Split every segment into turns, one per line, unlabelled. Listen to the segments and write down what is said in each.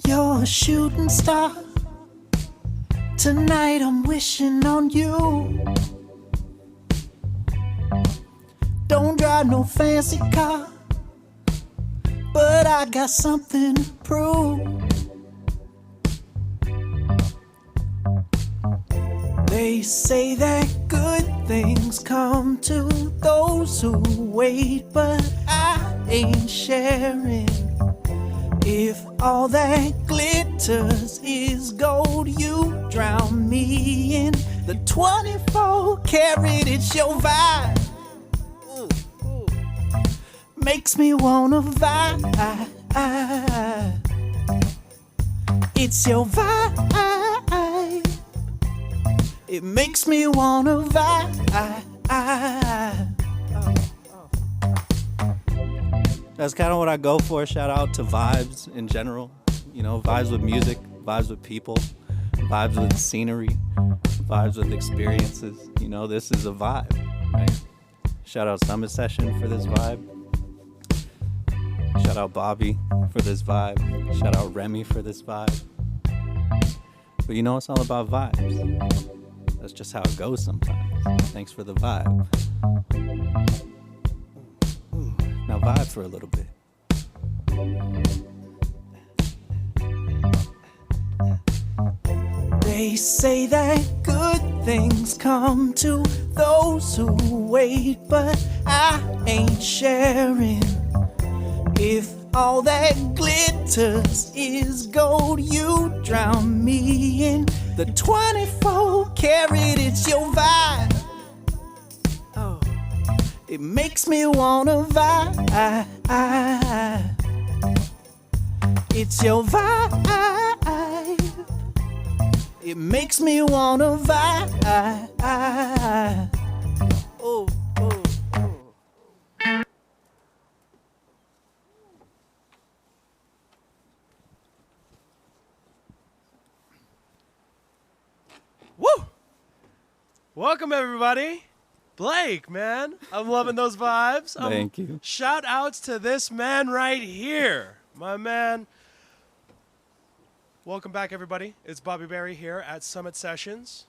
You're a shooting star. Tonight I'm wishing on you. Don't drive no fancy car, but I got something to prove. They say that good things come to those who wait, but I ain't sharing. If all that glitters is gold, you drown me in the 24 karat. It's your vibe. Makes me wanna vibe. It's your vibe. It makes me wanna vibe. That's kind of what I go for. Shout out to vibes in general. You know, vibes with music, vibes with people, vibes with scenery, vibes with experiences. You know, this is a vibe, right? Shout out Summit Session for this vibe. Shout out Bobby for this vibe. Shout out Remy for this vibe. But you know, it's all about vibes. That's just how it goes sometimes. Thanks for the vibe. Now vibe for a little bit. They say that good things come to those who wait, but I ain't sharing. If all that glitters is gold, you drown me in the 24 karat. It's your vibe. Oh, it makes me wanna vibe. It's your vibe. It makes me wanna vibe. Oh, oh, oh.
Woo! Welcome, everybody. Blake, man. I'm loving those vibes.
Thank you.
Shout outs to this man right here. My man. Welcome back, everybody. It's Bobby Berry here at Summit Sessions.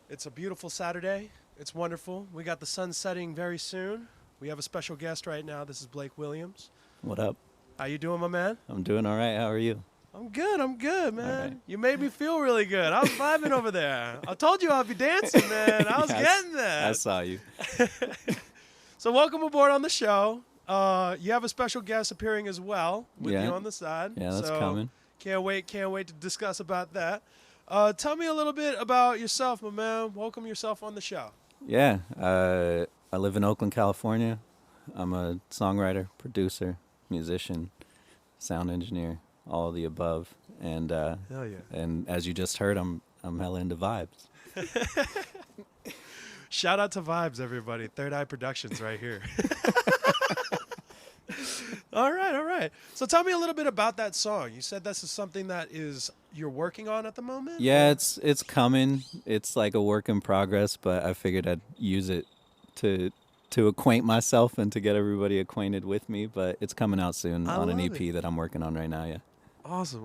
It's a beautiful Saturday. It's wonderful. We got the sun setting very soon. We have a special guest right now. This is Blake Williams.
What up?
How you doing, my man?
I'm doing all right. How are you?
I'm good, man.
Right.
You made me feel really good. I was vibing over there. I told you I'd be dancing, man. I was getting that.
I saw you.
So welcome aboard on the show. You have a special guest appearing as well with you on the side.
Yeah, that's
so
coming.
Can't wait to discuss about that. Tell me a little bit about yourself, my man. Welcome yourself on the show.
Yeah, I live in Oakland, California. I'm a songwriter, producer, musician, sound engineer, all of the above. And
Hell yeah.
And as you just heard, I'm hella into vibes.
Shout out to Vibes, everybody. Third Eye Productions right here. All right. So tell me a little bit about that song. You said this is something that you're working on at the moment?
Yeah, it's coming. It's like a work in progress, but I figured I'd use it to acquaint myself and to get everybody acquainted with me. But it's coming out soon on an EP that I'm working on right now, yeah.
Awesome.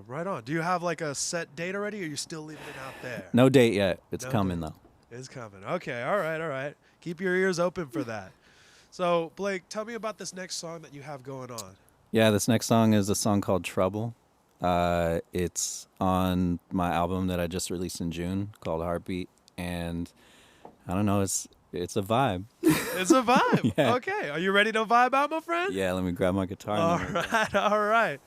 Right on. Do you have like a set date already, or are you still leaving it out there?
No date yet. It's coming, though.
It's coming. Okay, all right. Keep your ears open for that. So, Blake, tell me about this next song that you have going on.
Yeah, this next song is a song called Trouble. It's on my album that I just released in June called Heartbeat, and I don't know, it's a vibe.
It's a vibe.
Yeah.
Okay, are you ready to vibe out, my friend?
Yeah, let me grab my guitar.
All right.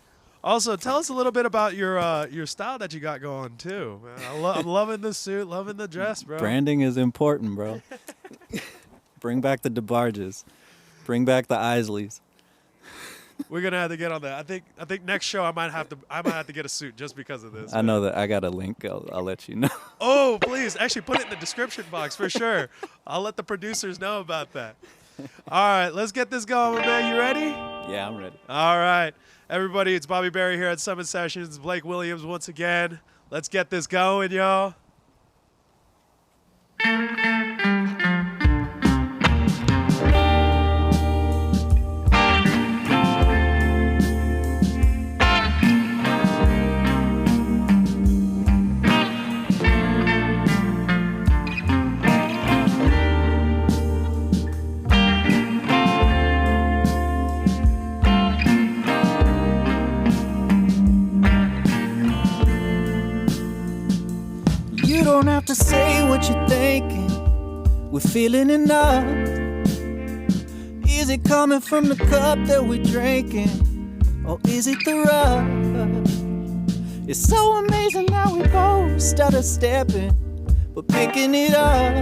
Also, tell us a little bit about your style that you got going too. Man, I'm loving the suit, loving the dress, bro.
Branding is important, bro. Bring back the DeBarges. Bring back the Isleys.
We're gonna have to get on that. I think next show I might have to get a suit just because of this.
I know that I got a link. I'll let you know.
Oh, please. Actually, put it in the description box for sure. I'll let the producers know about that. All right, let's get this going, man. You ready?
Yeah, I'm ready.
All right. Everybody, it's Bobby Berry here at Summit Sessions. Blake Williams once again. Let's get this going, y'all.
don't have to say what you're thinking. We're feeling enough. Is it coming from the cup that we're drinking? Or is it the rush? It's so amazing how we both started stepping, but picking it up.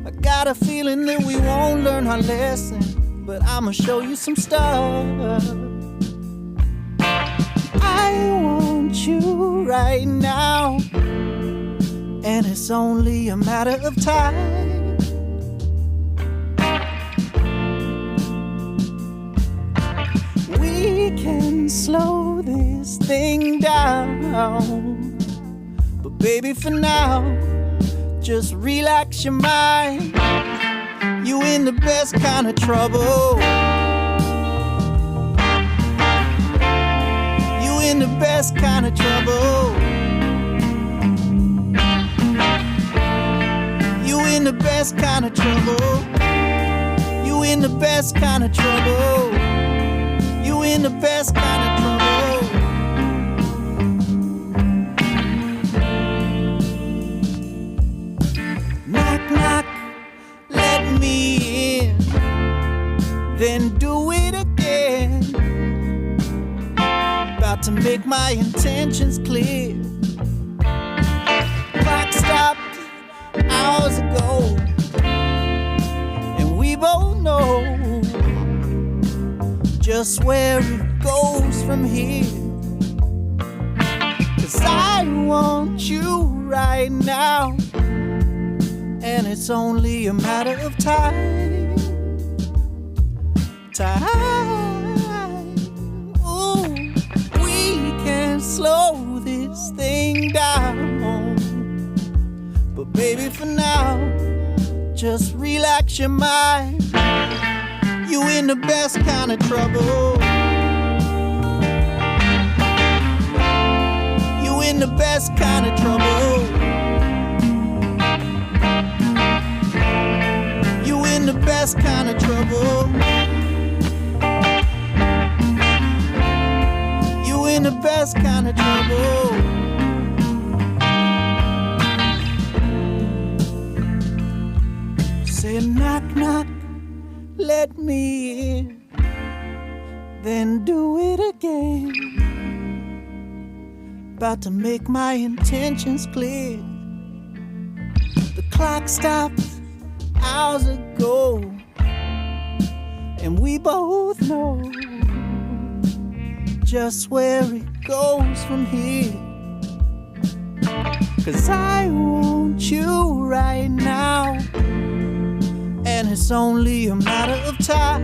I got a feeling that we won't learn our lesson, but I'ma show you some stuff. I want you right now, and it's only a matter of time. We can slow this thing down, but baby, for now, just relax your mind. You in the best kind of trouble. You in the best kind of trouble. You in the best kind of trouble. You in the best kind of trouble. You in the best kind of trouble. Knock, knock, let me in. Then do it again. About to make my intentions clear. Clock stopped hours ago, and we both know just where it goes from here. 'Cause I want you right now, and it's only a matter of time. Time. Ooh, we can slow this thing down, but baby, for now, just relax your mind. You in the best kind of trouble. You in the best kind of trouble. You in the best kind of trouble. You in the best kind of trouble. Say knock, knock, let me in. Then do it again. About to make my intentions clear. The clock stopped hours ago, and we both know just where it goes from here. 'Cause I want you right now, and it's only a matter of time.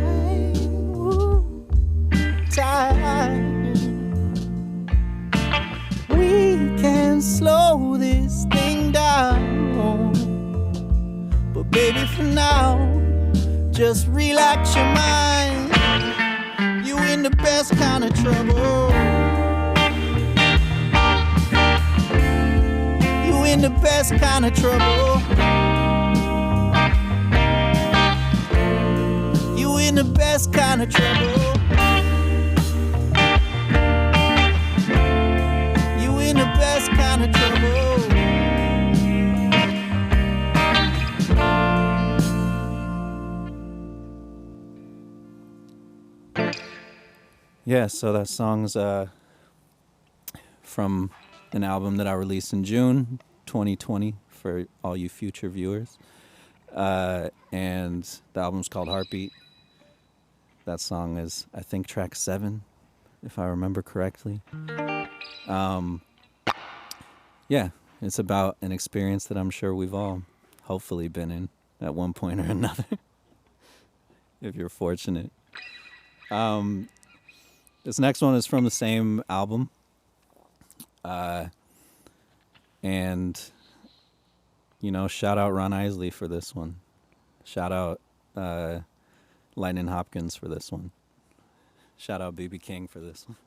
Ooh, time. We can slow this thing down, but baby, for now, just relax your mind. You in the best kind of trouble. You in the best kind of trouble. You in the best kind of trouble. You in the best kind of trouble. Yeah, so that song's from an album that I released in June 2020 for all you future viewers. And the album's called Heartbeat. That song is, I think, track 7, if I remember correctly. Yeah, it's about an experience that I'm sure we've all hopefully been in at one point or another, if you're fortunate. This next one is from the same album. And, you know, shout out Ron Isley for this one. Shout out Lightning Hopkins for this one. Shout out BB King for this one.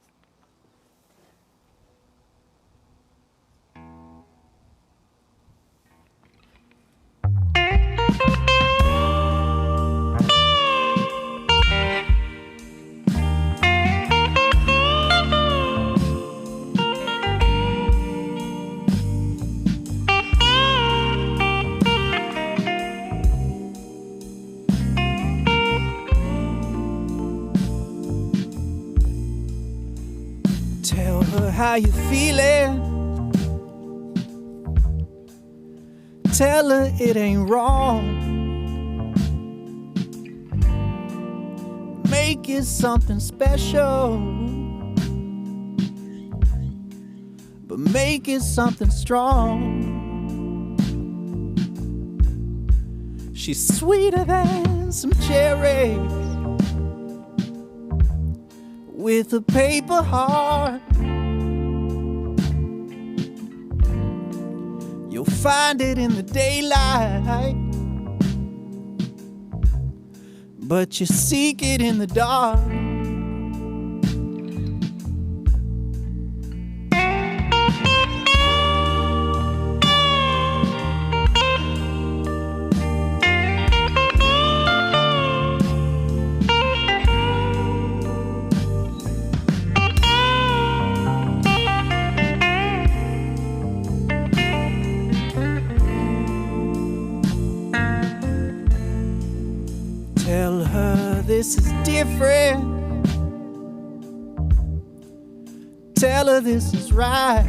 Tell her how you feeling. Tell her it ain't wrong. Make it something special, but make it something strong. She's sweeter than some cherry, with a paper heart. You'll find it in the daylight, but you seek it in the dark. Tell her this is different. Tell her this is right.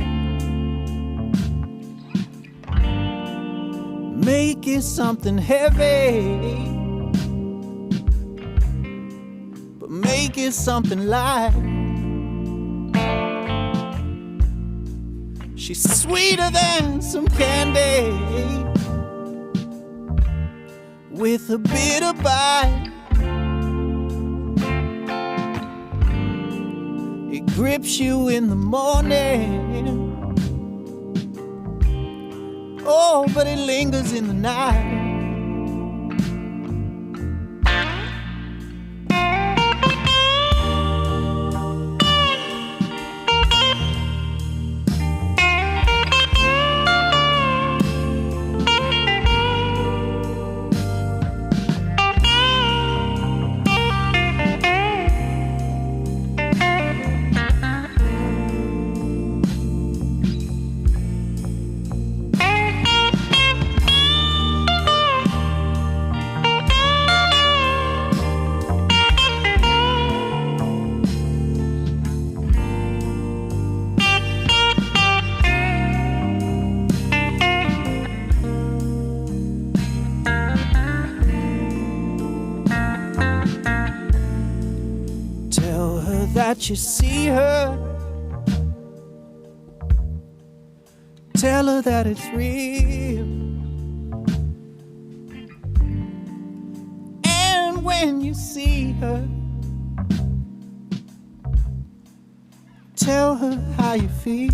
Make it something heavy, but make it something light. She's sweeter than some candy, with a bitter bite. It grips you in the morning, oh, but it lingers in the night. That you see her. Tell her that it's real. And when you see her, tell her how you feel.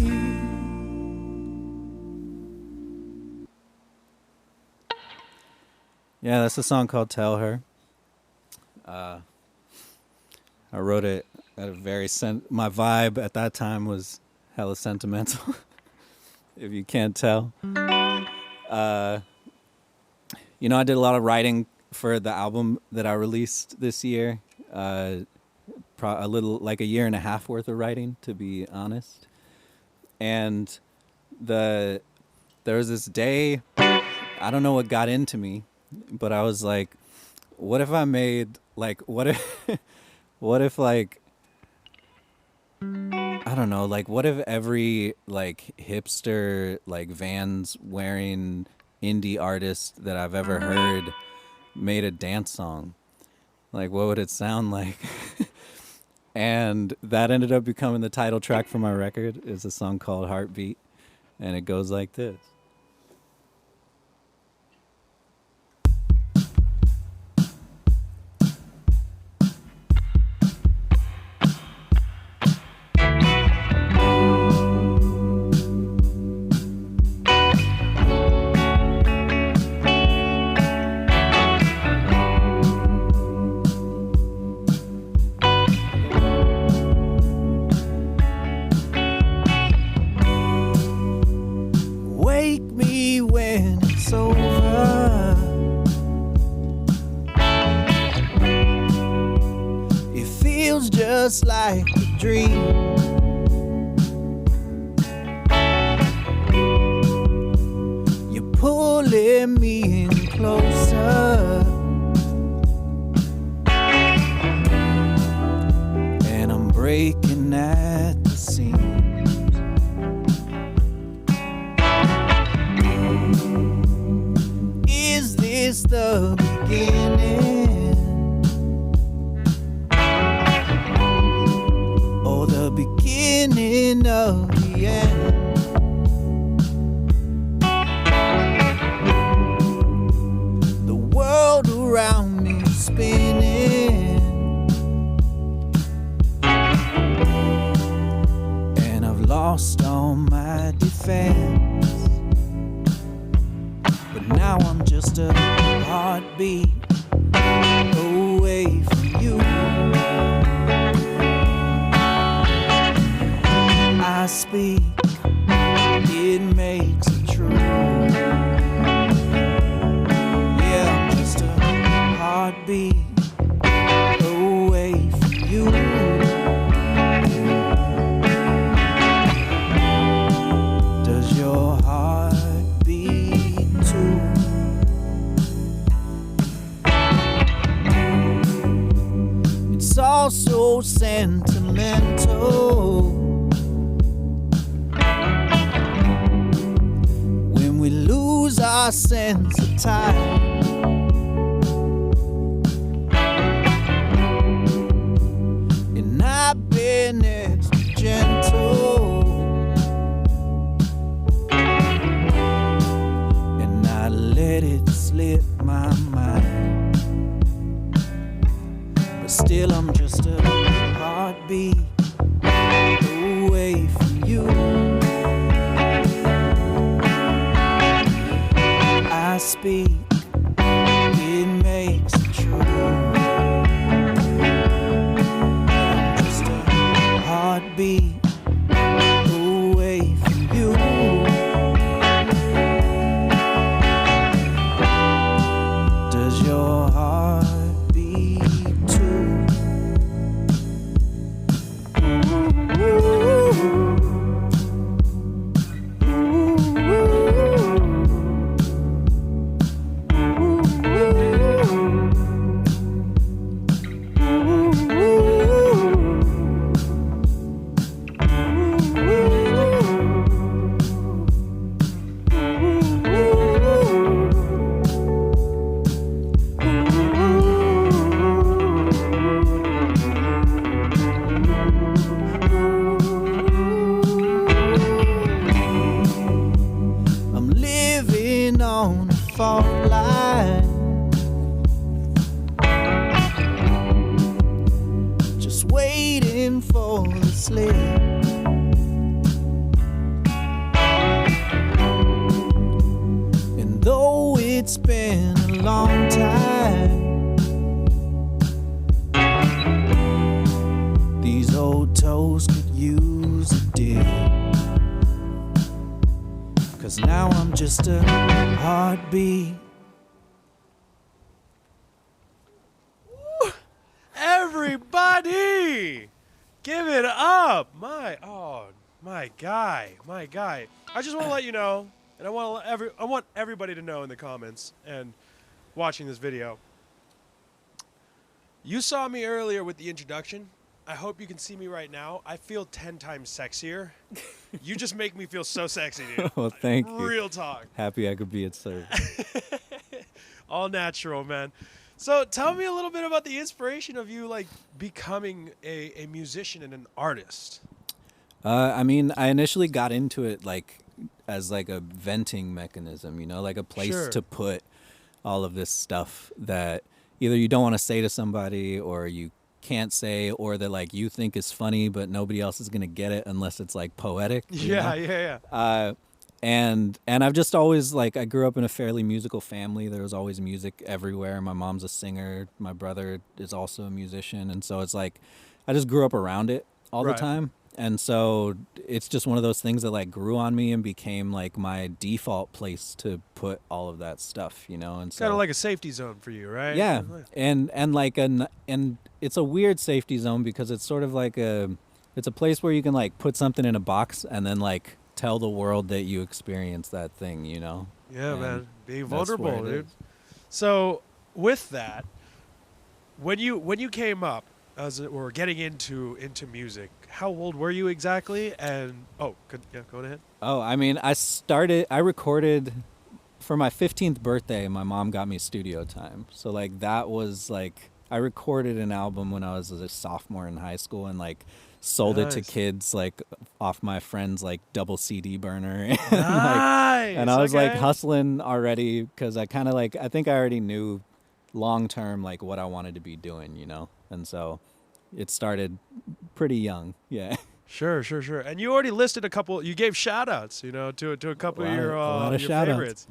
Yeah, that's a song called Tell Her. I wrote it at a very my vibe at that time was hella sentimental, if you can't tell. I did a lot of writing for the album that I released this year. A little, like a year and a half worth of writing, to be honest. And there was this day, I don't know what got into me, but I was like, what if I made, like, what if like, I don't know, like, what if every, like, hipster, like, Vans wearing indie artist that I've ever heard made a dance song? Like, what would it sound like? And that ended up becoming the title track for my record. It's a song called Heartbeat, and it goes like this. Just like a dream. You're pulling me in closer, and I'm breaking at the seams. the beginning or the beginning of the end. The world around me is spinning, and I've lost all my defense. But now I'm just a heartbeat away from you. I speak, it makes it true. Yeah, I'm just a heartbeat away from you. Does your heart beat too? It's all so sentimental when we lose our sense of time. And I've been extra gentle, and I let it slip my mind. But still I'm just a heartbeat away from you. I speak, it makes it true. I'm just a heartbeat away from you. Does your heart beat too? I'm living on a fault line, just waiting for the slip. And though it's been a long time, these old toes could use a dip. 'Cause now I'm just a heartbeat.
Everybody, give it up! My guy. I just want to let you know, and I want everybody to know in the comments and watching this video. You saw me earlier with the introduction. I hope you can see me right now. I feel 10 times sexier. You just make me feel so sexy, dude.
Well, thank you.
Real talk.
Happy I could be at service.
All natural, man. So tell me a little bit about the inspiration of you like becoming a musician and an artist.
I mean, I initially got into it like as like a venting mechanism, you know, like a place
Sure.
to put all of this stuff that either you don't want to say to somebody or you can't say, or that like you think is funny but nobody else is gonna get it unless it's like poetic. you know?
Yeah.
And I've just always like, I grew up in a fairly musical family. There was always music everywhere. My mom's a singer. My brother is also a musician. And so it's like, I just grew up around it all
Right.
the time. And so it's just one of those things that like grew on me and became like my default place to put all of that stuff, you know? And so
Kind of like a safety zone for you, right?
yeah. And it's a weird safety zone because it's sort of like it's a place where you can like put something in a box and then like tell the world that you experienced that thing, you know?
Yeah,
And
man. Be
that's
vulnerable,
where it
dude.
is.
So with that, when you came up as it were getting into music, how old were you exactly? And go ahead.
Oh, I mean, I recorded for my 15th birthday, my mom got me studio time. So like that was like I recorded an album when I was a sophomore in high school and like sold it to
Nice.
kids like off my friend's like double CD burner. And
Nice.
and I was like
Okay.
hustling already because I kind of like I think I already knew long term like what I wanted to be doing, you know. And so it started pretty young. Yeah.
Sure, sure, sure. And you already listed a couple. You gave shout outs, you know, to a couple of
A lot of
your
shout outs.
favorites.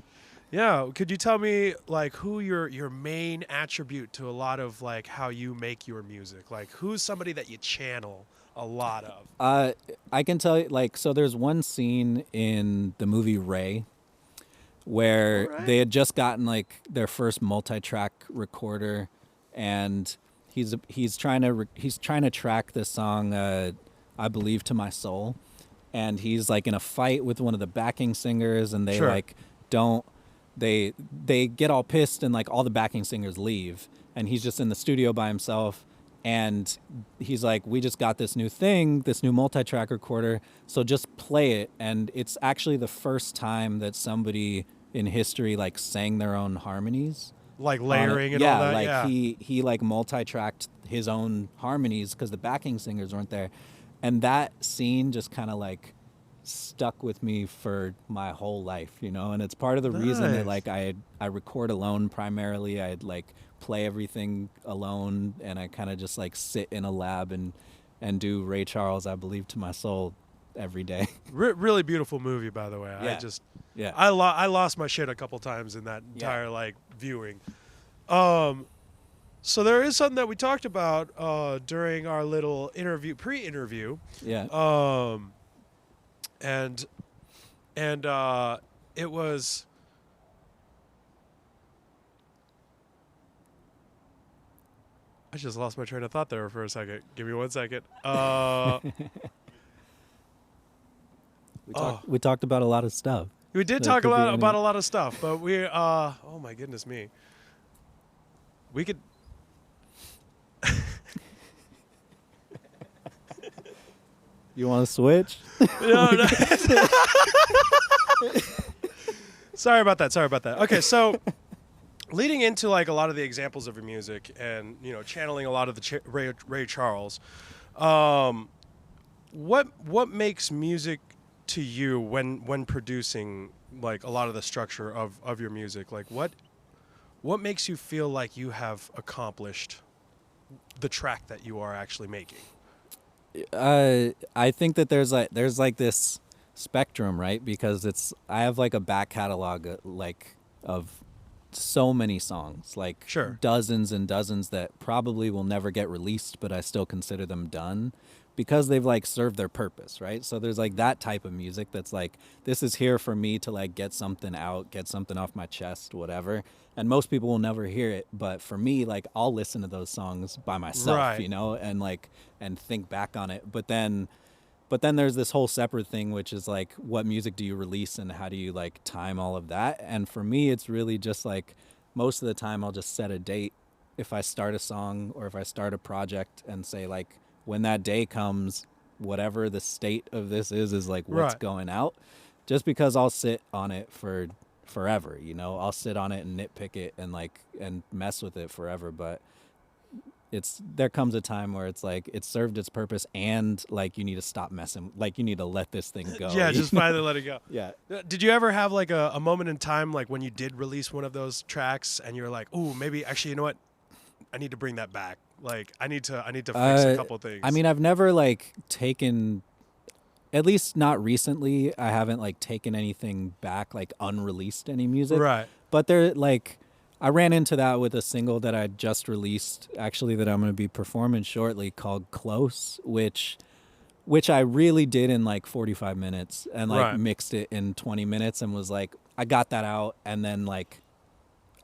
Yeah. Could you tell me like who your main attribute to a lot of like how you make your music? Like who's somebody that you channel a lot of?
I can tell you, like, so there's one scene in the movie Ray
All
where
right.
they had just gotten like their first multi-track recorder, and he's trying to he's trying to track the song "I Believe to My Soul," and he's like in a fight with one of the backing singers, and they
Sure.
like don't they get all pissed, and like all the backing singers leave, and he's just in the studio by himself, and he's like, we just got this new thing, this new multi-track recorder, so just play it. And it's actually the first time that somebody in history like sang their own harmonies
Like
on it.
layering and
Yeah,
all that.
like
Yeah.
he like multi-tracked his own harmonies because the backing singers weren't there, and that scene just kind of like stuck with me for my whole life, you know. And it's part of the reason that
Nice.
like I record alone primarily. I'd like play everything alone, and I kind of just like sit in a lab and do Ray Charles "I Believe to My Soul" every day.
Really beautiful movie, by the way. I
Yeah.
just
Yeah.
I lost my shit a couple times in that
Yeah.
entire like viewing. So there is something that we talked about during our little pre-interview,
Yeah.
and it was. I just lost my train of thought there for a second. Give me 1 second.
We talked about a lot of stuff.
We did
That
talk
could be any-
about a lot of stuff, but we oh my goodness me. We could
You want to switch?
no, no. Sorry about that. Okay, so leading into like a lot of the examples of your music and, you know, channeling a lot of the Ray Charles, what makes music to you when producing like a lot of the structure of your music? Like what makes you feel like you have accomplished the track that you are actually making?
I think that there's like this spectrum, right? Because I have like a back catalog like of so many songs, like
Sure.
dozens and dozens that probably will never get released, but I still consider them done because they've like served their purpose, right? So there's like that type of music that's like, this is here for me to like get something out, get something off my chest, whatever. And most people will never hear it, but for me, like I'll listen to those songs by myself,
Right.
you know, and like and think back on it. But then there's this whole separate thing, which is like, what music do you release and how do you like time all of that? And for me, it's really just like, most of the time I'll just set a date if I start a song or if I start a project and say like, when that day comes, whatever the state of this is like what's
Right.
going out. Just because I'll sit on it for forever, you know, I'll sit on it and nitpick it and like and mess with it forever. But there comes a time where it's like it's served its purpose and like you need to stop messing, like you need to let this thing go.
Yeah,
you
just
know?
finally let it go.
Yeah.
Did you ever have like a moment in time like when you did release one of those tracks and you're like, "Ooh, maybe actually, you know what? I need to bring that back. Like I need to fix a couple things."
I mean, I've never like taken, at least not recently, I haven't like taken anything back, like unreleased any music.
Right.
But there, like, I ran into that with a single that I just released, actually, that I'm going to be performing shortly, called "Close," which I really did in like 45 minutes and like
Right.
mixed it in 20 minutes and was like, I got that out, and then like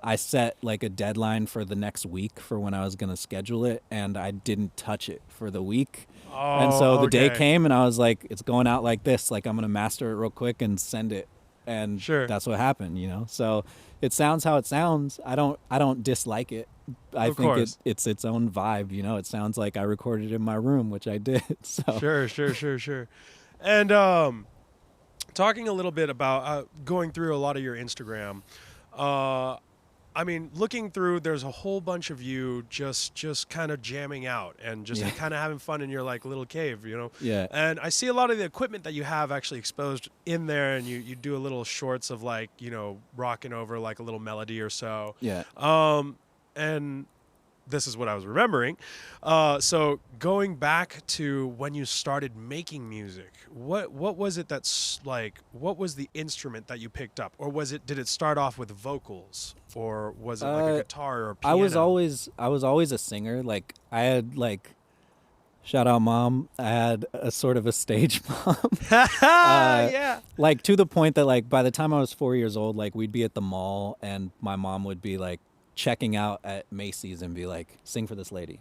I set like a deadline for the next week for when I was going to schedule it, and I didn't touch it for the week. And so the day
okay.
came and I was like, it's going out like this, like I'm going to master it real quick and send it. And
Sure.
that's what happened, you know? So it sounds how it sounds. I don't dislike it. I
Of
think
course.
it's its own vibe, you know? It sounds like I recorded it in my room, which I did. So
Sure. And talking a little bit about going through a lot of your Instagram. I mean, looking through, there's a whole bunch of you just kind of jamming out and just kind of having fun in your like little cave, you know?
Yeah.
And I see a lot of the equipment that you have actually exposed in there, and you do a little shorts of like, you know, rocking over like a little melody or so.
Yeah.
And this is what I was remembering. So going back to when you started making music, what was it that's like, what was the instrument that you picked up? Or did it start off with vocals, or was it like a guitar or a piano?
I was always a singer. Like I had like, shout out mom, I had a sort of a stage mom.
Yeah.
Like to the point that like by the time I was 4 years old, like we'd be at the mall and my mom would be like checking out at Macy's and be like, sing for this lady.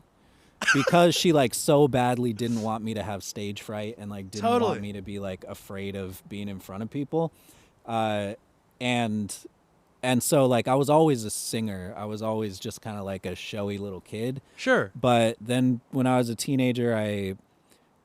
Because she like so badly didn't want me to have stage fright and like didn't want me to be like afraid of being in front of people. And so like I was always a singer. I was always just kind of like a showy little kid.
Sure.
But then when I was a teenager,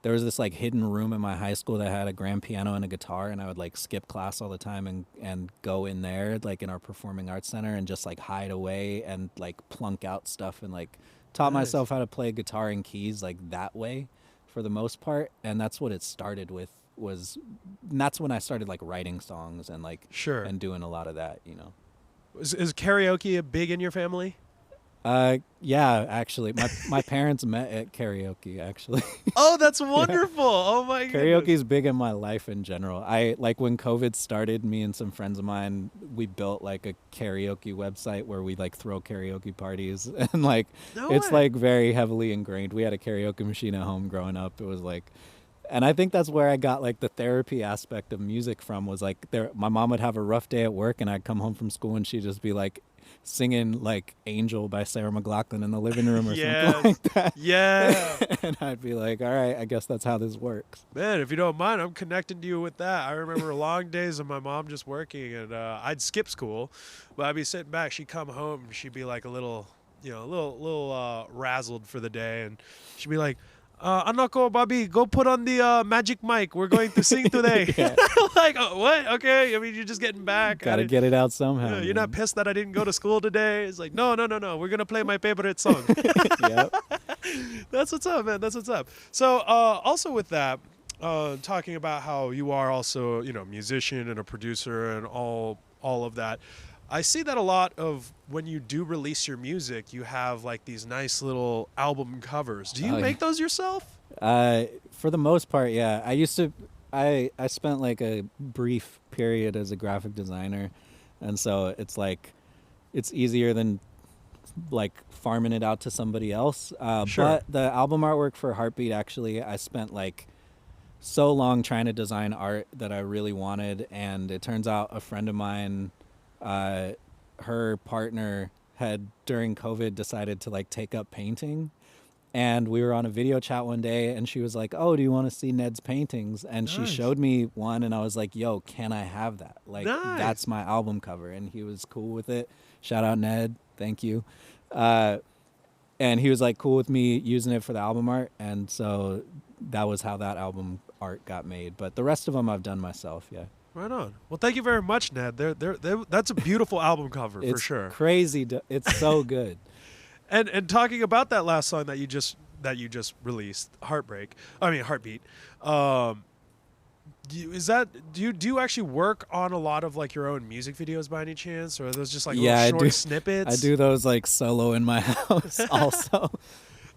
there was this like hidden room in my high school that had a grand piano and a guitar, and I would like skip class all the time and go in there like in our performing arts center and just like hide away and like plunk out stuff and like taught myself how to play guitar and keys like that way for the most part. And that's what it started with and that's when I started like writing songs and like and doing a lot of that, you know.
Is karaoke big in your family?
Yeah, actually, my parents met at karaoke. Actually.
Oh, that's wonderful! Yeah. Oh my goodness.
Karaoke is big in my life in general. I like when COVID started. Me and some friends of mine, we built like a karaoke website where we like throw karaoke parties, and like it's like very heavily ingrained. We had a karaoke machine at home growing up. It was like. And I think that's where I got like the therapy aspect of music from, was like my mom would have a rough day at work and I'd come home from school and she'd just be like singing like Angel by Sarah McLachlan in the living room or something like that. Yeah. And I'd be like, all right, I guess that's how this works.
Man, if you don't mind, I'm connecting to you with that. I remember long days of my mom just working, and I'd skip school, but I'd be sitting back. She'd come home and she'd be like a little, you know, a little razzled for the day. And she'd be like, anak ko, Bobby, go put on the magic mic. We're going to sing today. Like, oh, what? Okay. I mean, you're just getting back.
Got to get it out somehow.
You're not pissed that I didn't go to school today? It's like, no. We're going to play my favorite song.
Yep.
That's what's up, man. That's what's up. So also with that, talking about how you are also, you know, musician and a producer and all of that, I see that a lot of when you do release your music, you have like these nice little album covers. Do you make those yourself?
For the most part, yeah. I spent like a brief period as a graphic designer, and so it's like it's easier than like farming it out to somebody else. But the album artwork for Heartbeat, actually, I spent like so long trying to design art that I really wanted, and it turns out a friend of mine, her partner had during COVID decided to like take up painting, and we were on a video chat one day and she was like, oh, do you want to see Ned's paintings? And she showed me one and I was like, yo, can I have that? Like that's my album cover. And he was cool with it. Shout out Ned, thank you. And he was like cool with me using it for the album art, and so that was how that album art got made. But the rest of them I've done myself. Yeah.
Right on. Well, thank you very much, Ned. That's a beautiful album cover for sure.
It's crazy. It's so good.
And talking about that last song that you just released, Heartbeat. Do you actually work on a lot of like your own music videos by any chance, or are those just like little short snippets?
I do those like solo in my house also.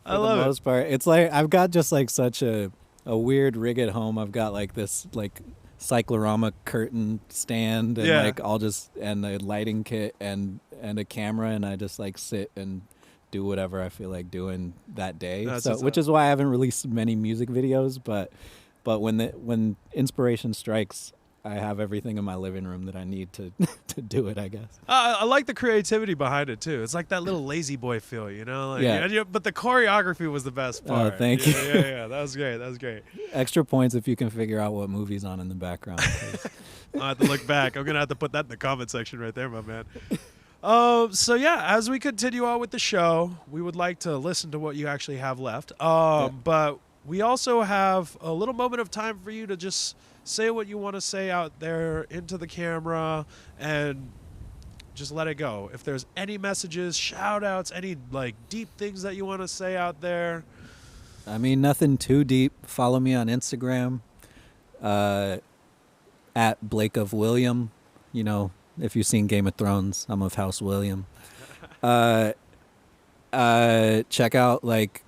I love it. For the most
part, it's like I've got just like such a weird rig at home. I've got like this like cyclorama curtain stand and like and a lighting kit and a camera, and I just like sit and do whatever I feel like doing that day. Which is why I haven't released many music videos, but when inspiration strikes, I have everything in my living room that I need to do it, I guess.
I like the creativity behind it too. It's like that little lazy boy feel, you know? Like, but the choreography was the best part.
Oh, thank you.
Yeah, that was great.
Extra points if you can figure out what movie's on in the background.
I'll have to look back. I'm going to have to put that in the comment section right there, my man. So yeah, as we continue on with the show, we would like to listen to what you actually have left. But we also have a little moment of time for you to just say what you want to say out there into the camera and just let it go. If there's any messages, shout outs, any like deep things that you want to say out there.
I mean, nothing too deep. Follow me on Instagram, at Blake of William. You know, if you've seen Game of Thrones, I'm of House William. Check out like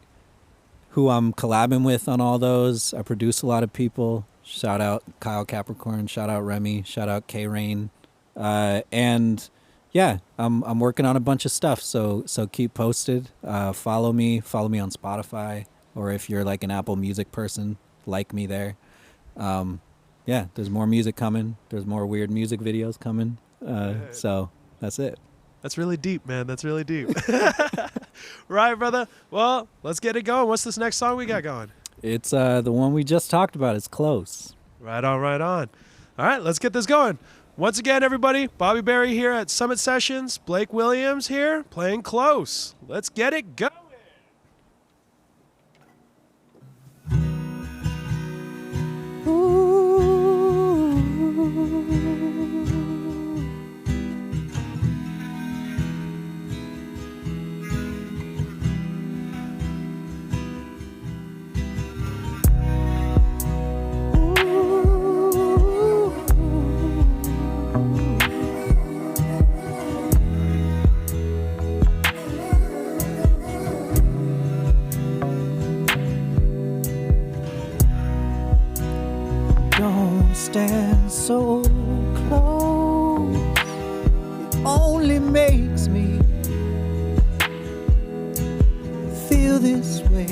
who I'm collabing with on all those. I produce a lot of people. Shout out Kyle Capricorn. Shout out Remy. Shout out K Rain. And yeah, I'm working on a bunch of stuff. So keep posted. Follow me on Spotify, or if you're like an Apple Music person, like me there. Yeah, there's more music coming. There's more weird music videos coming. So that's it.
That's really deep, man. That's really deep. Right, brother. Well, let's get it going. What's this next song we got going?
It's the one we just talked about. It's Close.
Right on, right on. All right, let's get this going. Once again, everybody, Bobby Berry here at Summit Sessions. Blake Williams here, playing Close. Let's get it going.
Don't stand so close. It only makes me feel this way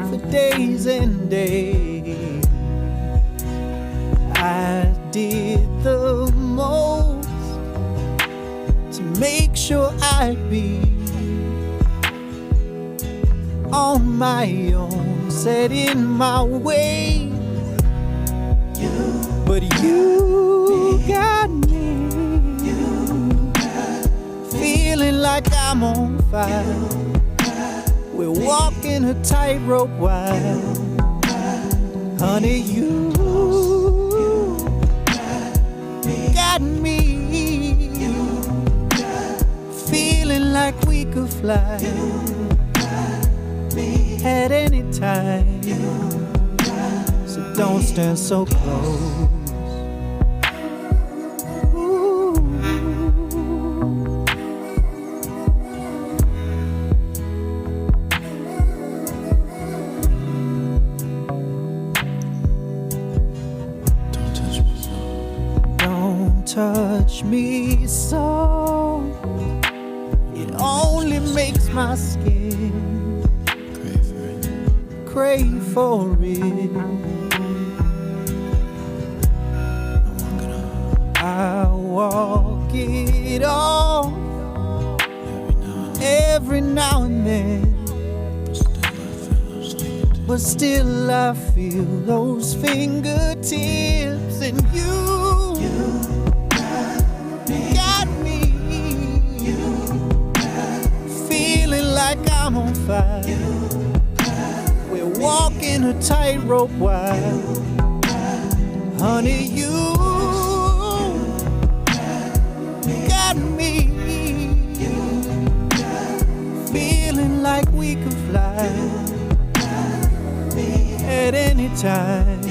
for days and days. I did the most to make sure I'd be on my own, set in my way. But you got me feeling like I'm on fire. We're walking a tightrope while, honey, you got me feeling like we could fly at any time. So don't stand so close. Touch me so, it only makes my skin crave for it. I walk it off every now and then, but still I feel those fingertips, and you got me feeling like I'm on fire. We're walking a tightrope while, honey, you got me feeling like we could fly at any time.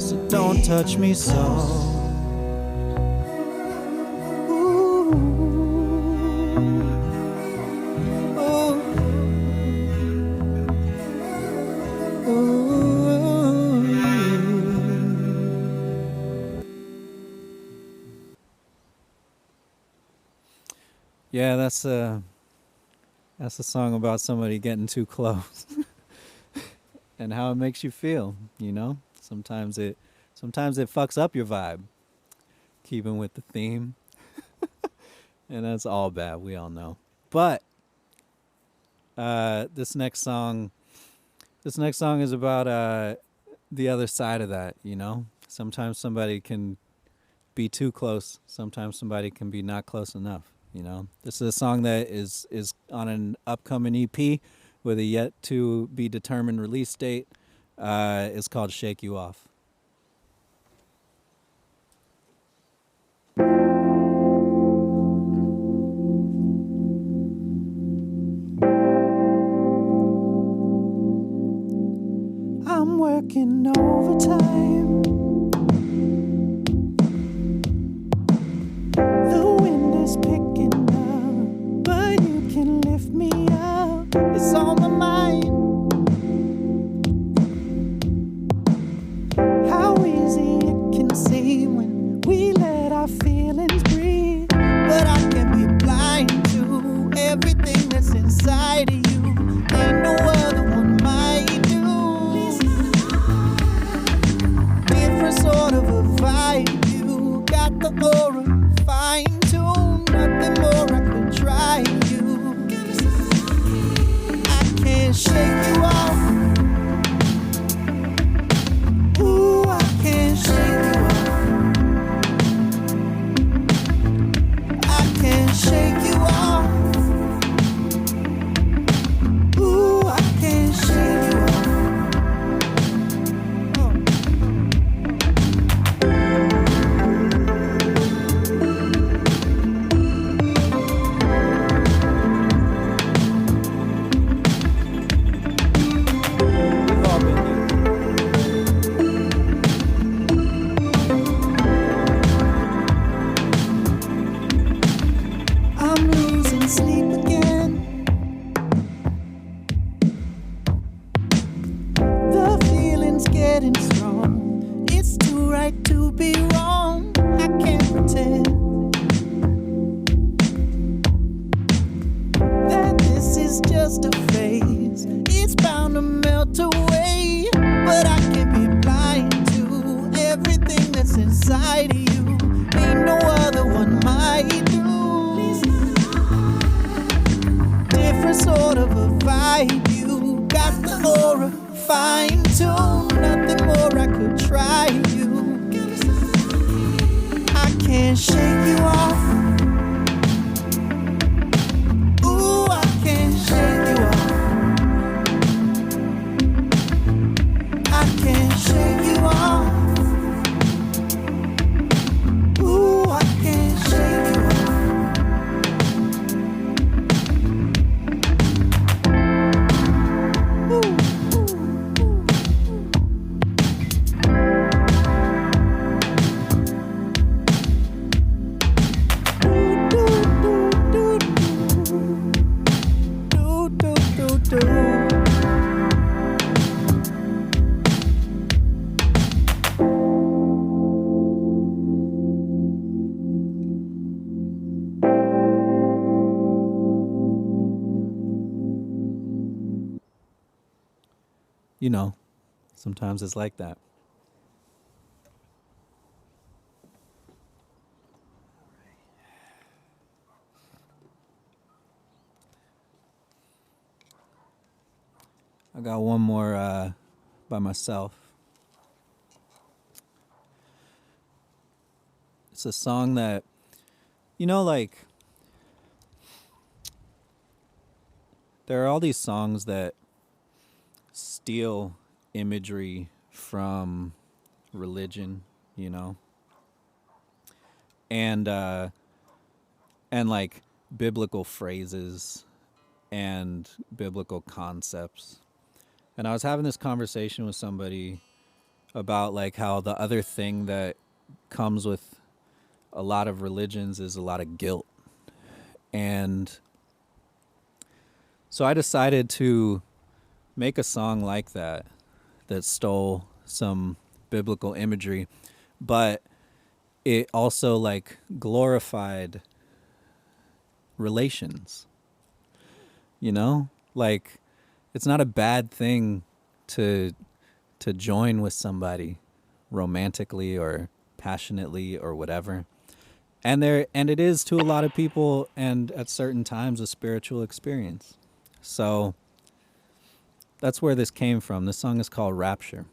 So don't touch me so.
Yeah, that's a song about somebody getting too close and how it makes you feel, you know? Sometimes it fucks up your vibe, keeping with the theme. And that's all bad, we all know. But this next song is about the other side of that, you know? Sometimes somebody can be too close, sometimes somebody can be not close enough. You know, this is a song that is on an upcoming EP, with a yet to be determined release date. It's called Shake You Off.
I'm working overtime. The wind is picking up, but you can lift me up. It's on my mind. How easy it can seem when we let our feelings breathe. But I can be blind to everything that's inside of you. Ain't no other one might do. Different sort of a vibe. You got the aura fine tuned. Nothing more I could try you. I can't shake you off. Ooh, I can't shake you off. I can't shake you off. Ooh, I can't shake you off.
We've all been there.
I'm losing sleep again. The feeling's getting strong. It's too right to be wrong. I can't pretend that this is just a phase. It's bound to melt away. But I can be blind to everything that's inside of you. Ain't no other one might do. Different sort of a vibe. You got the aura fine tuned. Nothing more I could try you. I can't shake you off. Ooh, I can't shake you off. I can't shake you off. Ooh, I can't shake you off. Ooh, ooh, ooh, ooh. Do, do, do, do. Do, do, do, do.
You know, sometimes it's like that. I got one more by myself. It's a song that, like, there are all these songs that steal imagery from religion, and like biblical phrases and biblical concepts. And I was having this conversation with somebody about like how the other thing that comes with a lot of religions is a lot of guilt. And so I decided to make a song like that stole some biblical imagery, but it also like glorified relations. Like it's not a bad thing to join with somebody romantically or passionately or whatever. And it is to a lot of people and at certain times a spiritual experience. So that's where this came from. This song is called Rapture.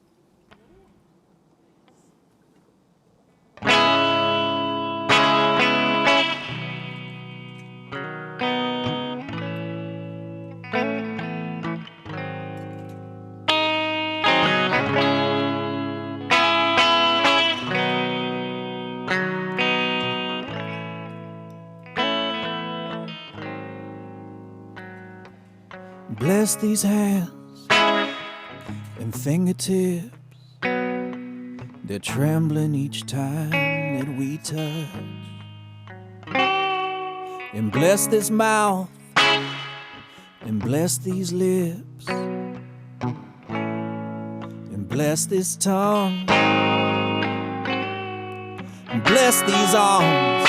Bless these hands and fingertips. They're trembling each time that we touch. And bless this mouth and bless these lips. And bless this tongue. And bless these arms.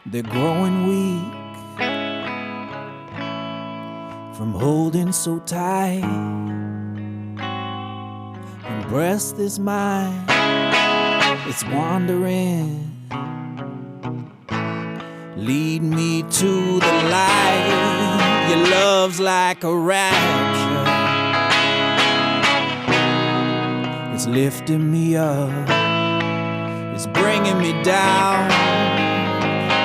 They're growing weak from holding so tight. And bless this mind, it's wandering. Lead me to the light. Your love's like a rapture. It's lifting me up. It's bringing me down.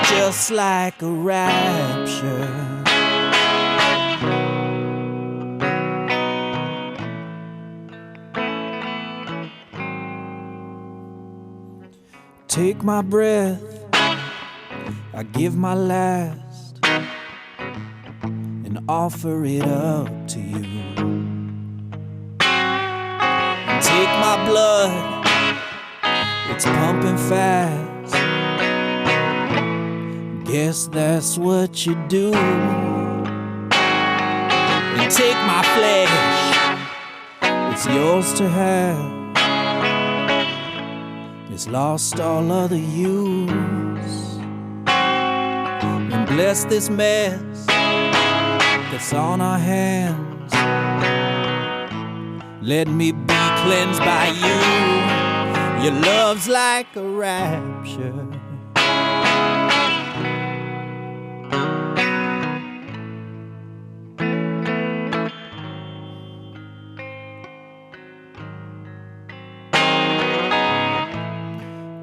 Just like a rapture. Take my breath, I give my last, and offer it up to you. And take my blood, it's pumping fast. Guess that's what you do. And take my flesh, it's yours to have. It's lost all other use. And bless this mess that's on our hands. Let me be cleansed by you. Your love's like a rapture.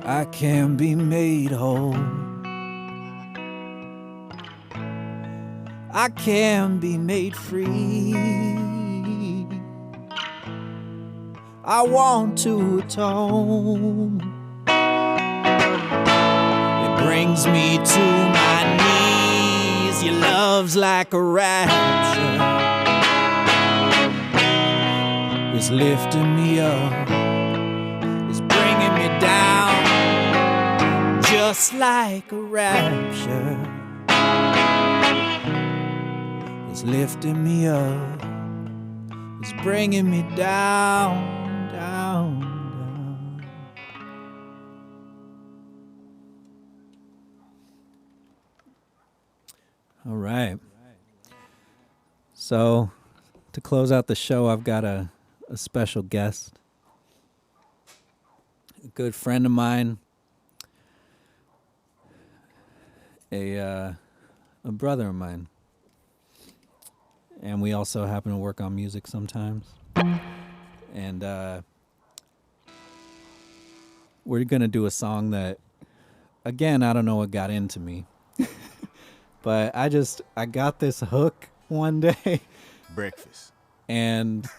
I can be made whole. I can be made free. I want to atone. It brings me to my knees. Your love's like a rapture. It's lifting me up. It's bringing me down. Just like a rapture. It's lifting me up. It's bringing me down, down, down.
All right. So, to close out the show, I've got a special guest. A good friend of mine. A brother of mine. And we also happen to work on music sometimes. And we're going to do a song that, again, I don't know what got into me. But I got this hook one day.
Breakfast.
And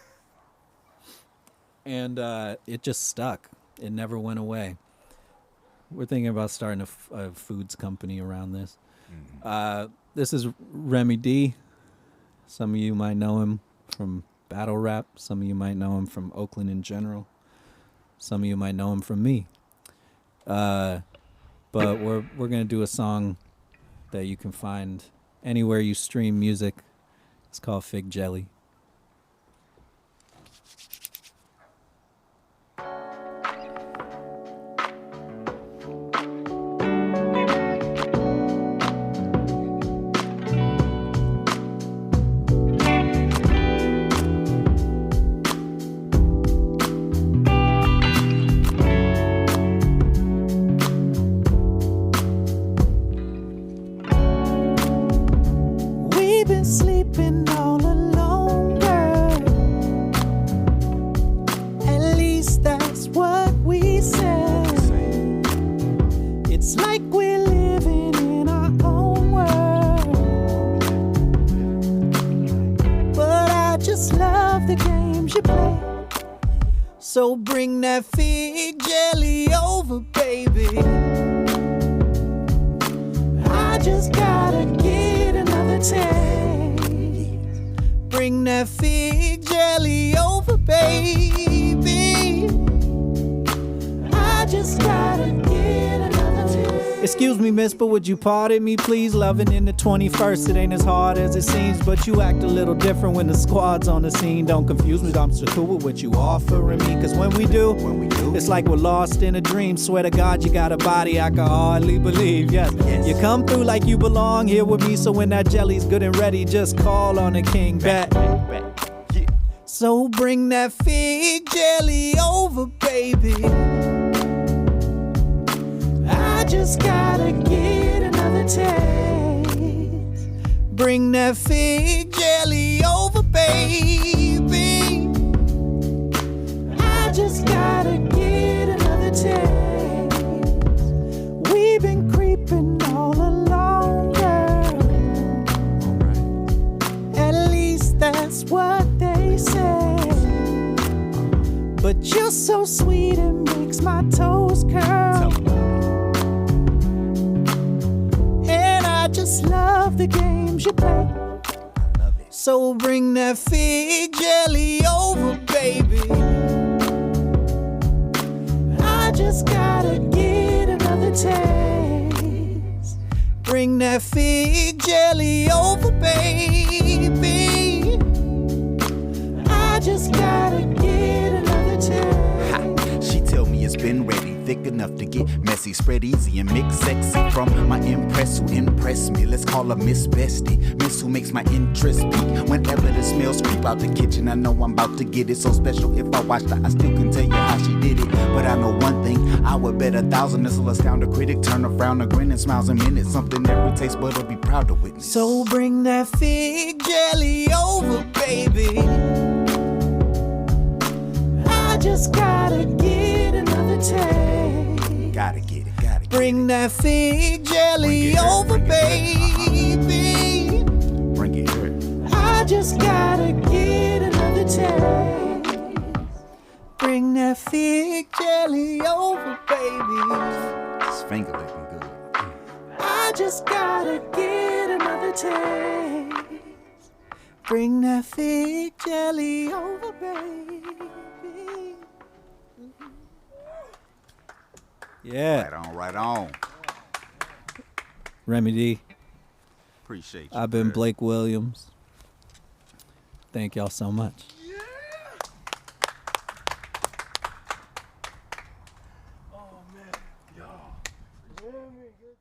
it just stuck. It never went away. We're thinking about starting a foods company around this. Mm-hmm. This is Remy D. Some of you might know him from battle rap. Some of you might know him from Oakland in general. Some of you might know him from me. But we're gonna do a song that you can find anywhere you stream music. It's called Fig Jelly.
We've been sleeping all alone, girl. At least that's what we said. It's like we're living in our own world. But I just love the games you play. So bring that fig jelly over, baby. I just gotta get another taste. Bring that fig jelly over, baby. I just gotta get another taste. Excuse me, miss, but would you pardon me, please? Loving in the 21st, it ain't as hard as it seems. But you act a little different when the squad's on the scene. Don't confuse me, I'm so cool with what you offering me. Cause when we do, it's like we're lost in a dream. Swear to God, you got a body I can hardly believe. Yes, you come through like you belong here with me. So when that jelly's good and ready, just call on the king. Bet. So bring that fig jelly over, baby. I just gotta get another taste. Bring that fig jelly over, baby. I just gotta get another taste. We've been creeping all along, girl. At least that's what they say. But you're so sweet, it makes my toes curl. I just love the games you play. So bring that fig jelly over, baby. I just gotta get another taste. Bring that fig jelly over, baby. I just gotta get another taste.
Ha, she tell me it's been ready, thick enough to get messy, spread easy and mix sexy. From my impress who impress me, let's call her Miss Bestie. Miss who makes my interest peak. Whenever the smells creep out the kitchen, I know I'm about to get it. So special if I watched her, I still can tell you how she did it. But I know one thing, I would bet 1,000 this will astound a critic. Turn a frown, a grin, and smiles a minute. Something every taste bud will be proud to witness.
So bring that fig jelly over, baby. I just gotta get another taste.
Gotta get it, gotta get
Bring that fig jelly over, baby.
Bring it here.
I just gotta get another taste. Bring that fig jelly over, baby.
This finger looking good.
I just gotta get another taste. Bring that fig jelly over, baby. Yeah.
Right on, right on.
Remedy.
Appreciate you.
I've been
man.
Blake Williams. Thank y'all so much.
Oh man, yo, very good.